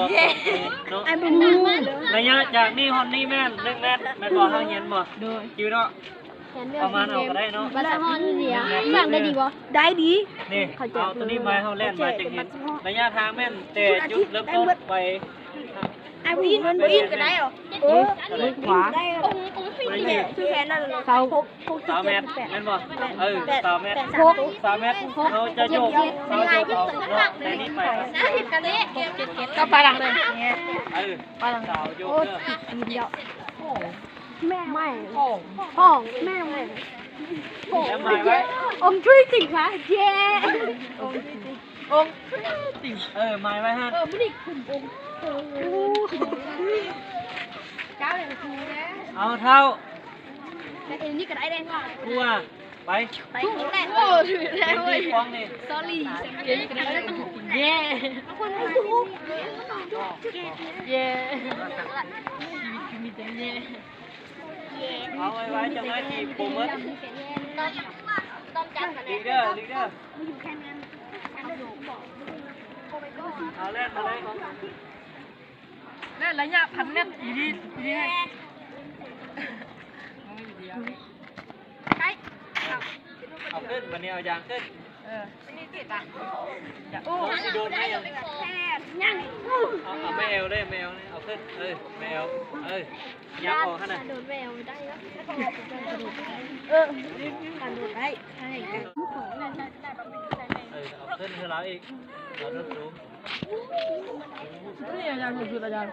วกเนาะระยะจากนี่ฮอนนี่แม่น1 เมตรแม่นบ่เฮาเห็นบ่อยู่เนาะประมาณเอาก็ได้เนาะบ้านฮอนเดียวสั่งได้ดีบ่ได้ดีนี่เอาตัวนี้มาเฮาแล่นมาจังเห็นระยะทางแม่นแต่จุดเริ่มต้นไปไอ้วิ่งก็ได้เหรอขวาได้คือแค่นั้นเลย3 เมตรแม่นบ่3 เมตร3 เมตรเขาจะโยกเขาจะเอาแต่นี่ไปก็ไปหลังเลยไปหลังสาวโยกเดียวแม่ไม่ห้องแม่ไม่องช่วยสิคะเจ๊องติ่งไม้ไว้ฮะไม่ได้คุมองเจ้าเลยครูนะเอาเท่าแต่เอ็นนี่ก็ได้เลยครูไปถูกแหละโอ้ถูกแล้วเว้ย ฟ้องนี่ sorry เอ็นนี่ก็ได้เย่คนถูกเย่ชีวิตมีแต่เย่เอาไว้จะไม่ทีโปรโมทต้องจัดคะแนนลีดเดอร์เอาเล่นมาเลยเล่นระยะ1,000 เมตรอีดีเอาขึ้นวันนี้เอายางขึ้นนี่ติดอ่ะโอ้โดนไม่ยังเอาแมวได้แมวนี่เอาขึ้นแมวยับออกขนาดโดนแมวไม่ได้แล้วการโดนได้ใช่เอาขึ้นคือเราอีกเราลดสูงนี่อาจารย์คืออาจารย์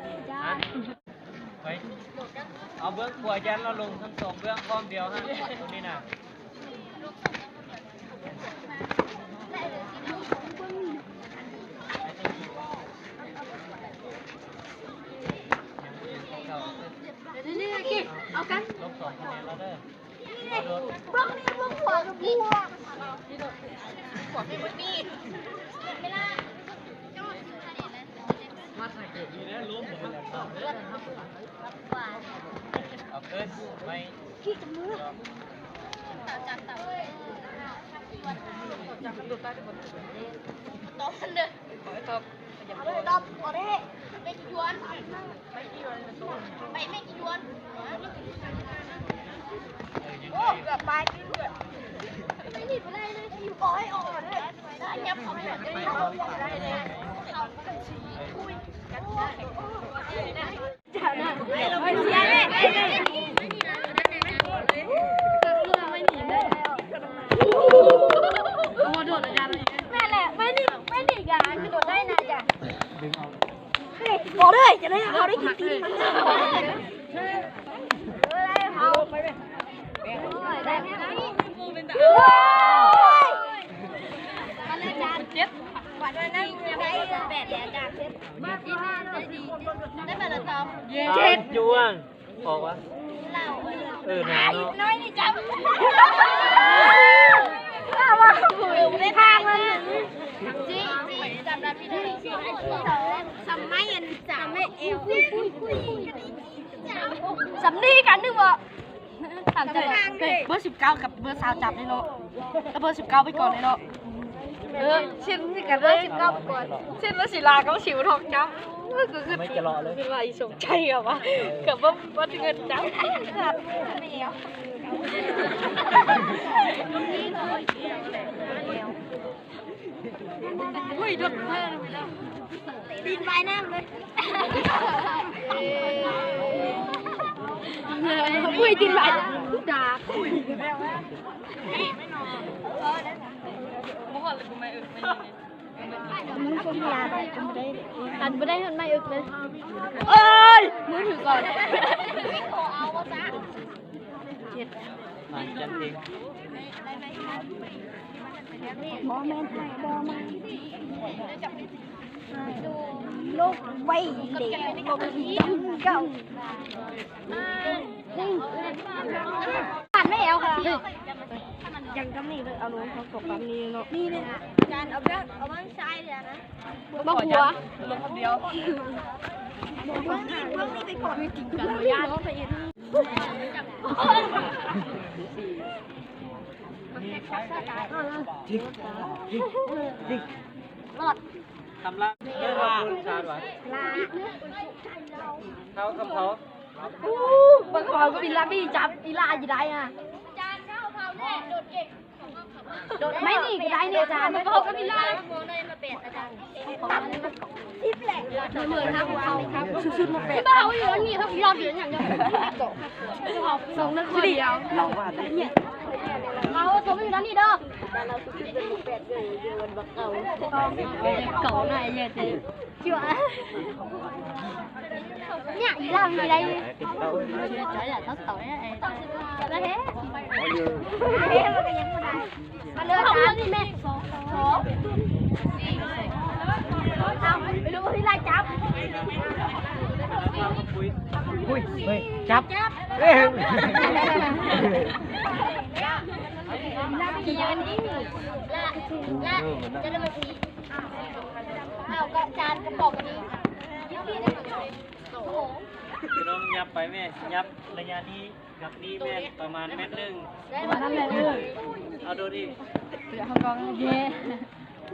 ไปเอาเบื้องขวายันเราลงทั้ง2 เบื้องพร้อมเดียวฮะตรงนี้นะเอากันลบ2 คะแนนแล้วเด้อบล็อกนี่บล็อกขวากับบัวขวาไม่หมดนี่เวลามาใส่เกลือดีนะล้มหมดเลยเอาขึ้นไม่ขี้กับมือจับตบมันเลยตบเอาได้ไม่กี่วนไม่กี่วนโอ้เกือบไปไม่หนีไปได้เลยอยู่ปล่อยออกมาเลยยับเขาไม่หมดเลยได้เลยเขากันฉี่คุยกันได้จ้าหน้าไม่เสียเลยไม่หนีได้โมโดดอาจารย์แม่แหละไม่หนีกันกระโดดได้นะจ้ะบอกเลยจะได้เขาได้กินตีนมันอะไรเขาได้ไหมมันอาจารย์วันนั้นยังได้8เหรียญอาจารย์บ้านที่ได้ดีได้มาละ7จ้วงบอกว่าน้อยนี่จับว่าอยู่ในทางมันจริงจำได้พี่ได้สมัยอันสามเอวสำนีกันนึกว่าเบอร์19กับเบอร์20จับเลยเนาะเบอร์19ไปก่อนเลยเนาะชิ้นนี่กันเบอร์19ไปก่อนชิ้นว่าศิลาก็ฉิวทองจับไม่จะรอเลยเป็นไรสงใจกับว่ากับว่าเงินจับขาดไม่เอาอุ้ยโดนเพิ่มดินใบน้ำเลยอุ้ยดินใบดาบอุ้ยไม่นอนเมื่อก่อนเลยกูไม่อึดไม่มันก็มีอะไรกันไม่ได้อันไม่ได้ทันไม่อึดเลยเอ้ยมือถือก่อนไม่ขอเอาวะจ๊ะมันจันทิงบอแม่ไทยบอมาลูกไว้เด็กบอมีเก่าผ่านไม่เอาค่ะยังกำนี่เลยเอาลงเขากบกำนี่เนาะนี่เลยจานเอาบ้างใช้เลยนะบ้างหัวลงคนเดียวบ้างนี่ไปกดจริงกันเลยญาติไปยินรอด ทำละเรื่องว่าชาดหวานเขาคำเขา บางคนก็มีลาบี้จับอีลาอยู่ได้อ่ะโดดไม่หนีก็ได้เนี่ยอาจารย์บางคนก็มีลาโมเลยมาเป็ดอาจารย์ทิปแหละเหมือนครับเขาครับชุดๆมาเป็ดที่บ้านเขาอยู่อย่างนี้เขายอมอยู่อย่างเดียวส่งนักเรียนเราว่าเนี่ยเขาส่งอยู่นั่นนี่เด้อเราชุดเป็นเป็ดเลยเดินบักเก่าเก่าหน่อยเยอะจริงชัวเนี่ยอีลามีอะไรใจอย่าทักต่อยไอ้แล้วเฮ้มันก็ยังไม่ได้มาเลยเขาเรื่องนี่แม่สองเอาไปดูที่ไรจับจับเอ้ยลาไปยืนนี่ละจะได้มาทีเอากระจานกระบอกนี้พี่น้องยับไปแม่ยับระยะนี้กับนี้แม่ประมาณเมตรหนึ่ง นั่นแหละเอาดูดิ เดี๋ยวเขากองเย่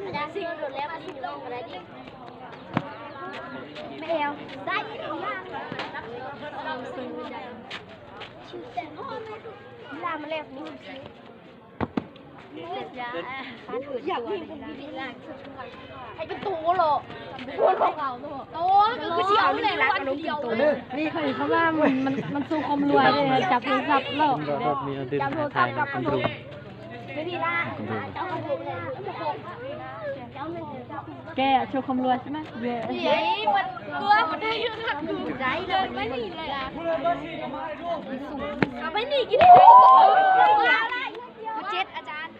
อาจารย์ซิ่งโดดแล้วมาที่ลงอะไรดิไม่เอาได้ยังล่างเราซื้อใจชื่อแต่พ่อแม่ล่างมาแล้วนี่อยากมีผมมีล่างไอ้เป็นตัวหรอตัวของเราตัวก็คือเชี่ยวเลยวันเดียวนี่เคยเขาว่ามันสู้ความรวยเลยจับโทรศัพท์แล้วจับโทรศัพท์กับคนดูไม่มีล่างเจ้าของผมเลยแกโชว์ความรวยใช่ไหมเย้มันตัวมันได้ยืนหักดูใจเลยไม่หนีเลยไม่หนีกินได้อะไรเจ็ดอาจารย์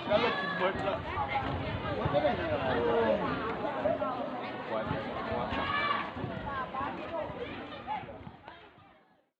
แล้วเรากินเบิร์ดแล้ว